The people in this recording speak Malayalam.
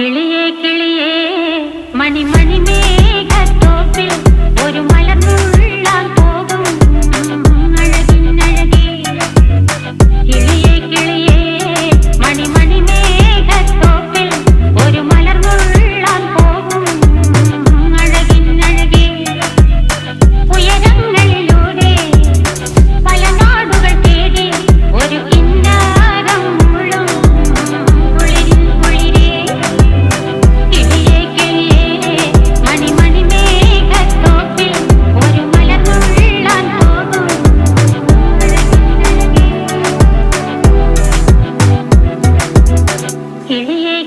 കിളിയേ കിളിയേ മണിമണി മേഘത്തോപ്പിൽ ഒരു മലർന്നുള്ളാൻ പോകും അഴകിനഴകേ. കിളിയേ കിളിയേ മണിമണി മേഘത്തോപ്പിൽ ഒരു മലർന്നുള്ളാൻ പോകും അഴകിനഴകേ. ഉയരങ്ങളിലൂടെ പല നാടുകൾ തേടി ഒരു കിന്നാരം മുള്ളും കുളിരിൻ കുളിരേ. കിളിയേ കിളിയേ മണിമണി മേഘത്തോപ്പിൽ ഒരു മലർന്നുള്ളാൻ പോകും അഴകിനഴകേ. കിളിയേ